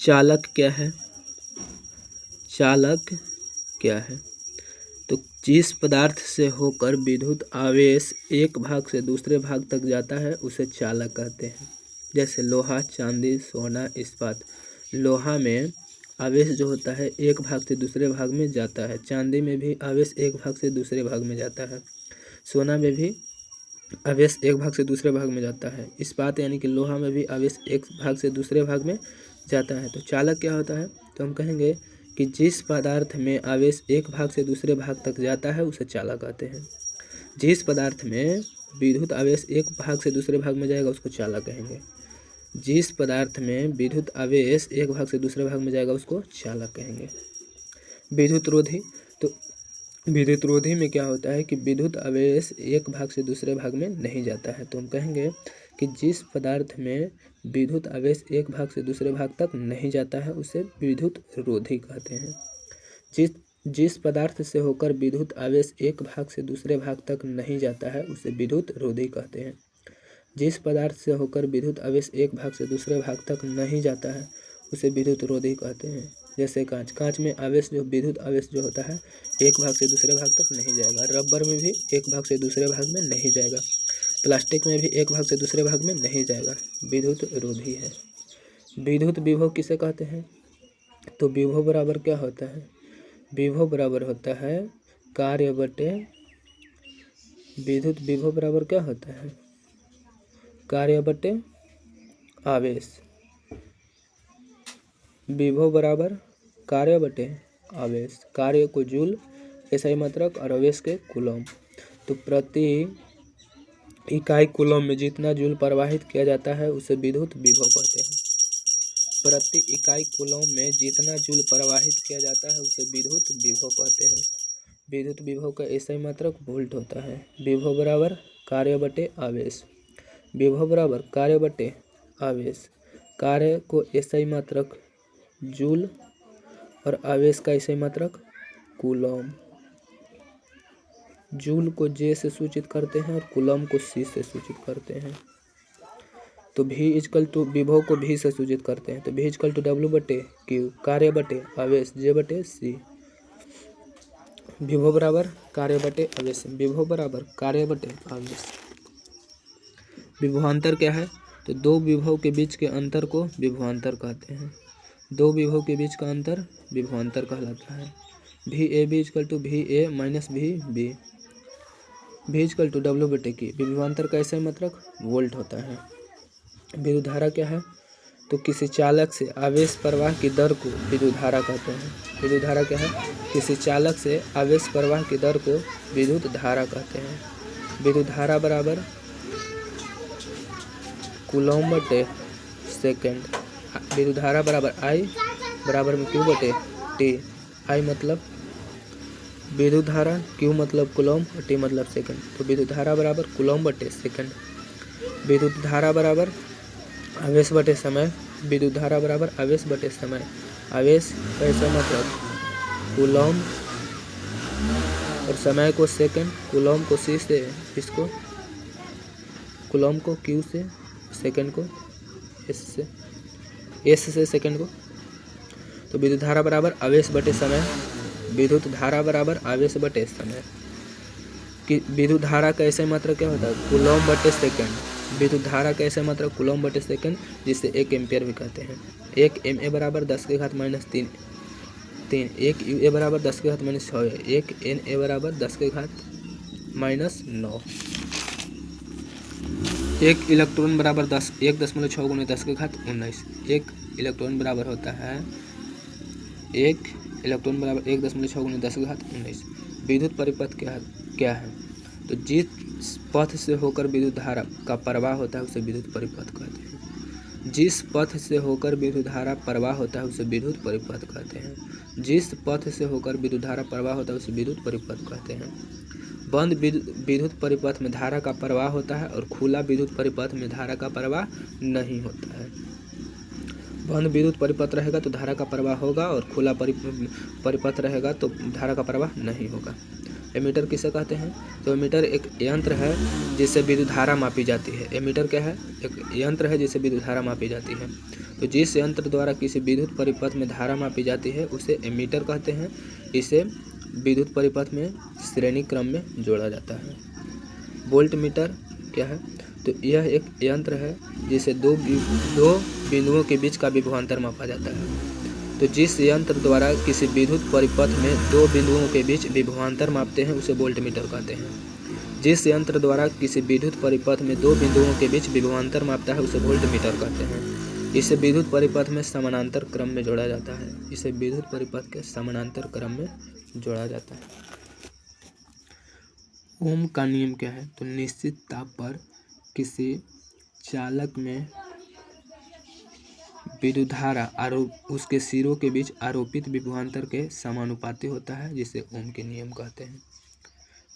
चालक क्या है? चालक क्या है? तो जिस पदार्थ से होकर विद्युत आवेश एक भाग से दूसरे भाग तक जाता है उसे चालक कहते हैं। जैसे लोहा, चांदी, सोना, इस्पात। लोहा में आवेश जो होता है एक भाग से दूसरे भाग में जाता है। चांदी में भी आवेश एक भाग से दूसरे भाग में जाता है। सोना में भी आवेश एक भाग से दूसरे भाग में जाता है। इस्पात यानी कि लोहा में भी आवेश एक भाग से दूसरे भाग में जाता है। तो चालक क्या होता है? तो हम कहेंगे कि जिस पदार्थ में आवेश एक भाग से दूसरे भाग तक जाता है उसे चालक कहते हैं। जिस पदार्थ में विद्युत आवेश एक भाग से दूसरे भाग में जाएगा उसको चालक कहेंगे। जिस पदार्थ में विद्युत आवेश एक भाग से दूसरे भाग में जाएगा उसको चालक कहेंगे। विद्युत रोधी। तो विद्युत रोधी में क्या होता है कि विद्युत आवेश एक भाग से दूसरे भाग में नहीं जाता है। तो हम कहेंगे कि जिस पदार्थ में विद्युत आवेश एक भाग से दूसरे भाग तक नहीं जाता है उसे विद्युत रोधी कहते हैं। जिस पदार्थ से होकर विद्युत आवेश एक भाग से दूसरे भाग तक नहीं जाता है उसे विद्युत रोधी कहते हैं। जिस पदार्थ से होकर विद्युत आवेश एक भाग से दूसरे भाग तक नहीं जाता है उसे विद्युत रोधी कहते हैं। जैसे कांच। कांच में आवेश जो विद्युत आवेश जो होता है एक भाग से दूसरे भाग तक नहीं जाएगा। रबर में भी एक भाग से दूसरे भाग में नहीं जाएगा। प्लास्टिक में भी एक भाग से दूसरे भाग में नहीं जाएगा। विद्युत रोधी है। विद्युत विभव किसे कहते हैं? तो विभव बराबर क्या होता है? विभव बराबर होता है कार्य बटे विद्युत विभव बराबर क्या होता है? कार्य बटे आवेश। विभव बराबर कार्य बटे आवेश। कार्य को जूल, एसआई मात्रक और आवेश के कूलम। तो प्रति इकाई कूलम में जितना जूल प्रवाहित किया जाता है उसे विद्युत विभव कहते हैं। प्रति इकाई कूलम में जितना जूल प्रवाहित किया जाता है उसे विद्युत विभव कहते हैं। विद्युत विभव का एसआई मात्रक वोल्ट होता है। विभव बराबर कार्य बटे आवेश। विभव बराबर कार्य बटे आवेश। कार्य को एसआई मात्रक जूल और आवेश का एसआई मात्रक कूलम। जूल को जे से सूचित करते हैं और कूलम को सी से सूचित करते हैं। तो भी इजकल टू विभव को भी से सूचित करते हैं। तो भी इजकल टू डब्ल्यू बटे क्यू। कार्य बटे आवेश जे बटे सी। विभव बराबर कार्य बटे आवेश। विभव बराबर कार्य बटे आवेश। विभवांतर क्या है? तो दो विभव के बीच के अंतर को विभवांतर कहते हैं। दो विभव के बीच का अंतर विभवांतर कहलाता है। भी ए बी इजकल टू भी ए माइनस भी बी। भी इजकल टू डब्ल्यू बटे की। विभवांतर का ऐसा मात्रक वोल्ट होता है। विद्युत धारा क्या है? तो किसी चालक से आवेश प्रवाह की दर को विद्युत धारा कहते हैं। विद्युत धारा क्या है? किसी चालक से आवेश प्रवाह की दर को विद्युत धारा कहते हैं। विद्युत धारा बराबर कूलम बटे सेकेंड। विद्युत धारा बराबर आई बराबर में क्यू बटे टी। आई मतलब विद्युत धारा, क्यू मतलब कूलम और टी मतलब सेकंड। तो विद्युत धारा बराबर कूलम बटे सेकंड। विद्युत धारा बराबर आवेश बटे समय। विद्युत धारा बराबर आवेश बटे समय। आवेश कैसा मतलब कूलम और समय को सेकंड। कूलम को सी से, इसको कूलम को क्यू से, सेकंड को एस से सेकंड को। तो विद्युत धारा बराबर आवेश बटे समय। विद्युत धारा बराबर आवेश बटे समय। कि विद्युत धारा का ऐसे मात्रा क्या होता है? कूलम बटे सेकंड। विद्युत धारा का ऐसे मात्रा कूलम बटे सेकंड, जिसे 1 एम्पियर भी कहते हैं। 1 MA बराबर 10 के घात माइनस 3। 1 UA बराबर 10 के घात माइनस 6 है। 1 NA बराबर 10 के घात माइनस 9। 1 इलेक्ट्रॉन बराबर 1.6 गुणे 10 के घात 19। 1 इलेक्ट्रॉन बराबर होता है 1 इलेक्ट्रॉन बराबर 1.6 गुणे 10 के घात 19। विद्युत परिपथ क्या है? तो जिस पथ से होकर विद्युत धारा का प्रवाह होता है उसे विद्युत परिपथ कहते हैं। जिस पथ से होकर विद्युत धारा प्रवाह होता है उसे विद्युत परिपथ कहते हैं। जिस पथ से होकर विद्युत धारा प्रवाह होता है उसे विद्युत परिपथ कहते हैं। बंद विद्युत परिपथ में धारा का प्रवाह होता है और खुला विद्युत परिपथ में धारा का प्रवाह नहीं होता है। बंद विद्युत परिपथ रहेगा तो धारा का प्रवाह होगा और खुला परिपथ रहेगा तो धारा का प्रवाह नहीं होगा। एमीटर किसे कहते हैं? तो एमीटर एक यंत्र है जिससे विद्युत धारा मापी जाती है। एमीटर क्या है? एक यंत्र है जिससे विद्युत धारा मापी जाती है। तो जिस यंत्र द्वारा किसी विद्युत परिपथ में धारा मापी जाती है उसे एमीटर कहते हैं। इसे विद्युत परिपथ में श्रेणी क्रम में जोड़ा जाता है। वोल्ट मीटर क्या है? तो यह एक यंत्र है जिसे दो बिंदुओं के बीच का विभवांतर मापा जाता है। तो जिस यंत्र द्वारा किसी विद्युत परिपथ में दो बिंदुओं के बीच विभवांतर मापते हैं उसे वोल्ट मीटर कहते हैं। जिस यंत्र द्वारा किसी विद्युत परिपथ में दो बिंदुओं के बीच विभवांतर मापता है उसे वोल्ट मीटर कहते हैं। इसे विद्युत परिपथ में समानांतर क्रम में जोड़ा जाता है। इसे विद्युत परिपथ के समानांतर क्रम में जोड़ा जाता है। ओम का नियम क्या है? तो निश्चित ताप पर किसी चालक में विद्युत धारा उसके सिरों के बीच आरोपित विभवांतर के समानुपाती होता है, जिसे ओम के नियम कहते हैं।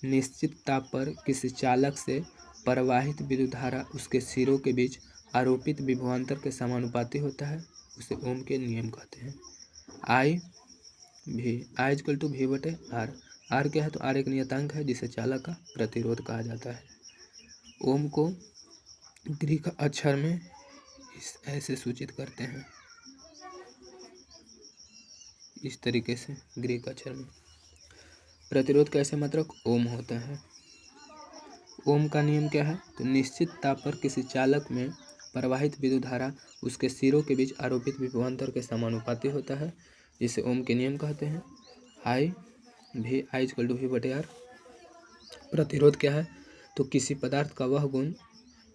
निश्चित ताप पर किसी चालक से प्रवाहित विद्युत धारा उसके सिरों के बीच आरोपित विभवांतर के समानुपाती होता है, उसे ओम के नियम कहते हैं। आई इक्वल टू वी बटे आर। आर क्या है? तो आर एक नियतांक है जिसे चालक का प्रतिरोध कहा जाता है। ओम को ग्रीक अक्षर में ऐसे सूचित करते हैं, इस तरीके से ग्रीक अक्षर में। प्रतिरोध का ऐसे मात्रक ओम होता है। ओम का नियम क्या है? तो निश्चित ताप पर किसी चालक में प्रवाहित विद्युत धारा उसके सिरों के बीच आरोपित विभवांतर के समानुपाती होता है, जिसे ओम के नियम कहते हैं। आई इक्वल टू वी बटे आर। प्रतिरोध क्या है? तो किसी पदार्थ का वह गुण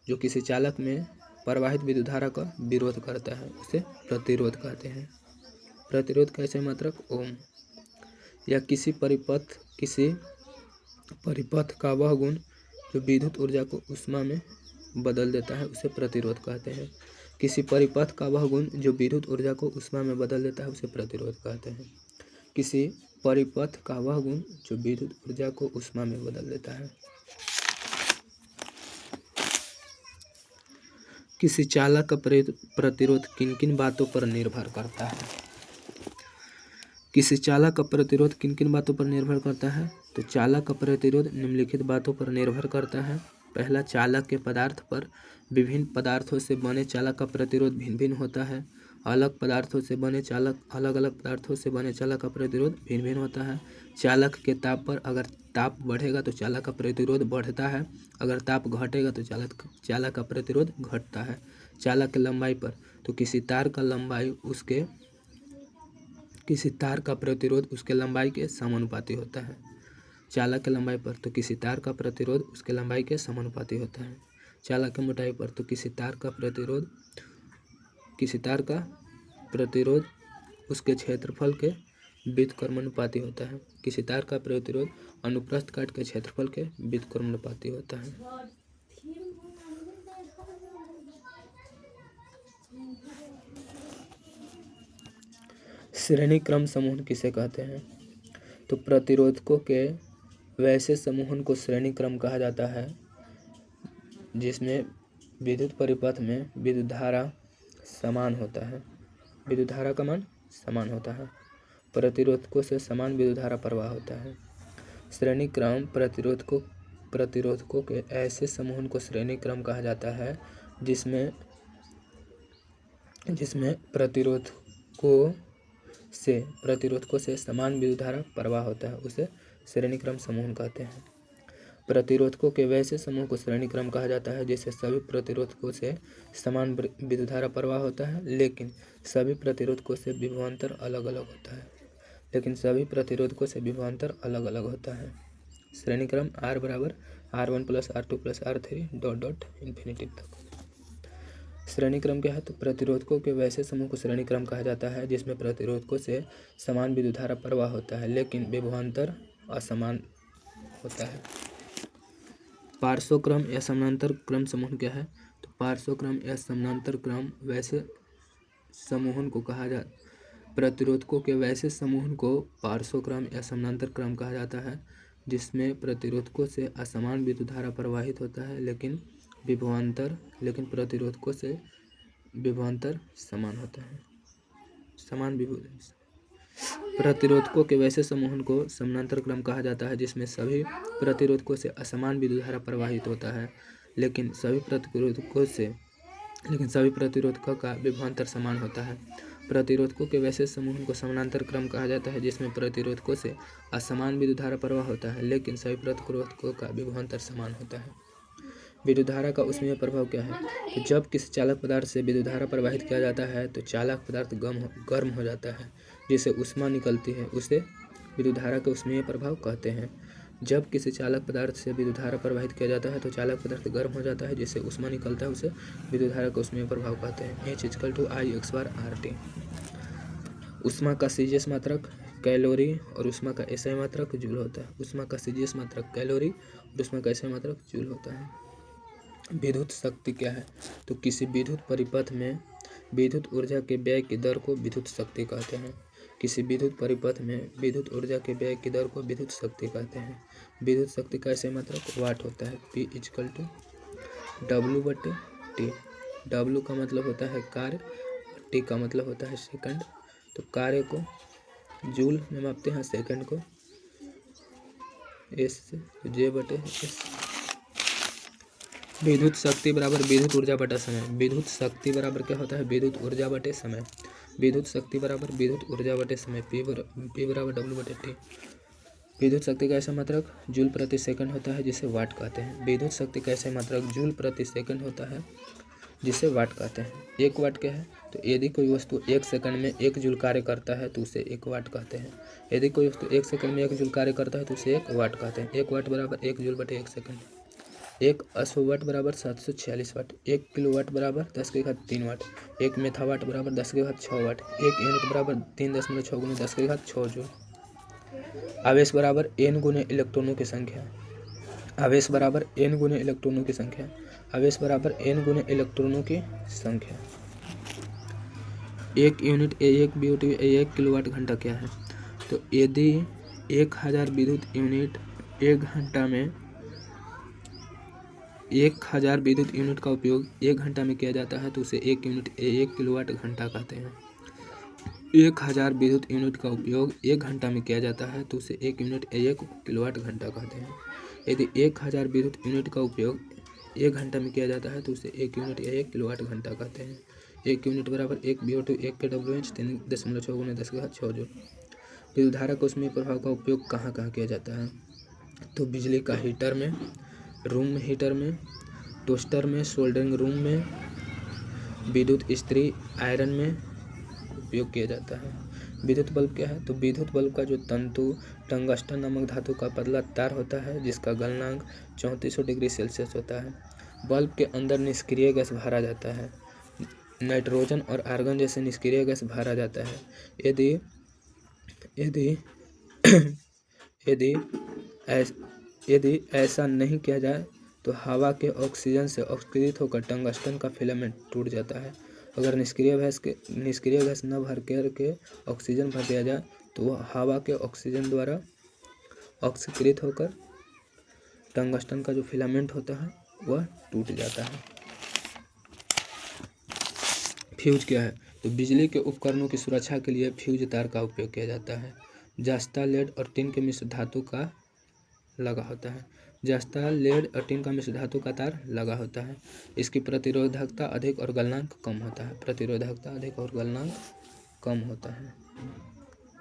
जो किसी चालक में प्रवाहित विद्युत धारा का विरोध करता है उसे प्रतिरोध कहते हैं। प्रतिरोध का ऐसे मात्रक ओम। या किसी परिपथ का वह गुण जो विद्युत ऊर्जा को ऊष्मा में बदल देता है उसे प्रतिरोध कहते हैं। किसी परिपथ का वह गुण जो विद्युत ऊर्जा को ऊष्मा में बदल देता है उसे प्रतिरोध कहते हैं। किसी परिपथ का वह गुण जो विद्युत ऊर्जा को ऊष्मा में बदल देता है। किसी चालक का प्रतिरोध किन किन बातों पर निर्भर करता है? किसी चालक का प्रतिरोध किन किन बातों पर निर्भर करता है? तो चालक का प्रतिरोध निम्नलिखित बातों पर निर्भर करता है। पहला, चालक के पदार्थ पर। विभिन्न पदार्थों से बने चालक का प्रतिरोध भिन्न भिन्न होता है। अलग अलग पदार्थों से बने चालक का प्रतिरोध भिन्न भिन्न होता है। चालक के ताप पर अगर ताप बढ़ेगा तो चालक का प्रतिरोध बढ़ता है, अगर ताप घटेगा तो चालक का प्रतिरोध घटता है। चालक की लंबाई पर, तो किसी तार का प्रतिरोध उसके लंबाई के समानुपाती होता है। चालक की लंबाई पर, तो किसी तार का प्रतिरोध उसके लंबाई के समानुपाती होता है। चालक की मोटाई पर, तो किसी तार का प्रतिरोध उसके क्षेत्रफल के व्युत्क्रमानुपाती होता है। किसी तार का प्रतिरोध अनुप्रस्थ काट के क्षेत्रफल के व्युत्क्रमानुपाती होता है। श्रेणी क्रम समूहन किसे कहते हैं? तो प्रतिरोधकों के वैसे समूहन को श्रेणी क्रम कहा जाता है जिसमें विद्युत परिपथ में विद्युत धारा समान होता है, विद्युत धारा का मान समान होता है। प्रतिरोधकों से समान विद्युत धारा प्रवाह होता है। श्रेणी क्रम प्रतिरोधकों के ऐसे समूहन को श्रेणी क्रम कहा जाता है जिसमें प्रतिरोधकों से समान विद्युत धारा प्रवाह होता है, उसे श्रेणी क्रम समूहन कहते हैं। प्रतिरोधकों के वैसे समूह को श्रेणी क्रम कहा जाता है जिससे सभी प्रतिरोधकों से समान विद्युत धारा प्रवाह होता है, लेकिन सभी प्रतिरोधकों से विभवांतर अलग अलग होता है। श्रेणी क्रम R बराबर R1 + R2 + R3 ... इन्फिनिटी तक। श्रेणी क्रम क्या है? तो प्रतिरोधकों के वैसे समूह को श्रेणी क्रम कहा जाता है जिसमें प्रतिरोधकों से समान विद्युत धारा प्रवाह होता है, लेकिन विभवांतर असमान होता है। पार्श्व क्रम या समानांतर क्रम समूहन क्या है? तो पार्श्व क्रम या समानांतर क्रम वैसे समूहन को प्रतिरोधकों के वैसे समूहन को पार्श्व क्रम या समानांतर क्रम कहा जाता है जिसमें प्रतिरोधकों से असमान विद्युत धारा प्रवाहित होता है, लेकिन प्रतिरोधकों से विभवांतर समान होता है। प्रतिरोधकों के वैसे समूह को समानांतर क्रम कहा जाता है जिसमें सभी प्रतिरोधकों से असमान विद्युत धारा प्रवाहित होता है, लेकिन सभी प्रतिरोधकों का विभवांतर समान होता है। प्रतिरोधकों के वैसे समूह को समानांतर क्रम कहा जाता है जिसमें प्रतिरोधकों से असमान विद्युत धारा प्रवाह होता है, लेकिन सभी प्रतिरोधकों का विभवांतर समान होता है। विद्युत धारा का ऊष्मीय प्रभाव क्या है? तो जब किसी चालक पदार्थ से विद्युत धारा प्रवाहित किया जाता है तो चालक पदार्थ गर्म हो जाता है, जिससे ऊष्मा निकलती है, उसे विद्युत धारा का ऊष्मीय प्रभाव कहते हैं। जब किसी चालक पदार्थ से विद्युत धारा प्रवाहित किया जाता है तो चालक पदार्थ गर्म हो जाता है, जिससे ऊष्मा निकलता है, उसे विद्युत धारा का ऊष्मीय प्रभाव कहते हैं। H=I(x)(RT). ऊष्मा का सीजीएस मात्रक कैलोरी और ऊष्मा का एसआई मात्रक जूल होता है। ऊष्मा का सीजीएस मात्रक कैलोरी और ऊष्मा का एसआई मात्रक जूल होता है। विद्युत शक्ति क्या है? तो किसी विद्युत परिपथ में विद्युत ऊर्जा के व्यय की दर को विद्युत शक्ति कहते हैं। किसी विद्युत परिपथ में विद्युत ऊर्जा के व्यय की दर को विद्युत शक्ति कहते हैं। विद्युत शक्ति का एसआई मात्रक वाट होता है। P=W/T। W का मतलब होता है कार्य, T का मतलब होता है सेकंड। तो कार्य को जूल में मापते हैं, सेकंड को S से, J/S। विद्युत शक्ति बराबर विद्युत ऊर्जा बटा समय। विद्युत शक्ति बराबर क्या होता है? विद्युत ऊर्जा बटे समय। विद्युत शक्ति बराबर विद्युत ऊर्जा बटे समय, P=W/T। विद्युत शक्ति का ऐसा मात्रक जूल प्रति सेकंड होता है, जिसे वाट कहते हैं। विद्युत शक्ति का ऐसा मात्रक जूल प्रति सेकंड होता है, जिसे वाट कहते हैं। 1 वाट क्या है? तो यदि कोई वस्तु 1 सेकंड में 1 जूल कार्य करता है तो उसे 1 वाट कहते हैं। यदि कोई वस्तु 1 सेकंड में 1 जूल कार्य करता है तो उसे 1 वाट कहते हैं। 1 वाट बराबर 1 जूल बटे 1 सेकंड। 1 अश्ववाट बराबर 746 वाट। 1 किलोवाट बराबर 10⁻³ वाट। 1 मेगावाट बराबर 10�6 वाट। 1 यूनिट बराबर 3.6 × 10�6 जूल। आवेश बराबर n गुने इलेक्ट्रॉनों की संख्या। आवेश बराबर n गुने इलेक्ट्रॉनों की संख्या। आवेश बराबर n गुने इलेक्ट्रॉनों की संख्या। 1 unit A1 BOT A1 kilowatt घंटा क्या है? तो यदि 1000 विद्युत यूनिट 1 घंटा में 1000 विद्युत यूनिट का उपयोग 1 घंटा में किया जाता है तो उसे 1 यूनिट A1 किलोवाट घंटा कहते हैं। 1000 विद्युत यूनिट का उपयोग 1 घंटा में किया जाता है तो उसे 1 यूनिट A1 किलोवाट घंटा कहते हैं। यदि 1000 विद्युत यूनिट का उपयोग 1 घंटा में किया जाता है तो उसे 1 यूनिट A1 किलोवाट घंटा कहते हैं। 1 यूनिट बराबर 1 BOT 1 kWh 3.6 × 10⁻6 जूल। विद्युत धारा का ऊष्मीय प्रभाव का उपयोग कहाँ कहाँ किया जाता है? तो बिजली का हीटर में, रूम हीटर में, टोस्टर में, सोल्डरिंग रूम में, विद्युत इस्त्री आयरन में उपयोग किया जाता है। विद्युत बल्ब क्या है? तो विद्युत बल्ब का जो तंतु टंगस्टन नामक धातु का पतला तार होता है, जिसका गलनांक 3400 डिग्री सेल्सियस होता है। बल्ब के अंदर निष्क्रिय गैस भरा जाता है। नाइट्रोजन और आर्गन जैसे निष्क्रिय गैस भरा जाता है। यदि ऐसा नहीं किया जाए तो हवा के ऑक्सीजन से ऑक्सीकृत होकर टंगस्टन का फिलामेंट टूट जाता है। अगर निष्क्रिय गैस न भर करके ऑक्सीजन भर दिया जाए तो वह हवा के ऑक्सीजन द्वारा ऑक्सीकृत होकर टंगस्टन का जो फिलामेंट होता है वह टूट जाता है। फ्यूज क्या है? तो बिजली के उपकरणों की सुरक्षा के लिए फ्यूज तार का उपयोग किया जाता है। जस्ता, लेड और टिन के मिश्र धातु का लगा होता है। जस्ता, लेड और टिन का मिश्र धातु का तार लगा होता है। इसकी प्रतिरोधकता अधिक और गलनांक कम होता है। प्रतिरोधकता अधिक और गलनांक कम होता है।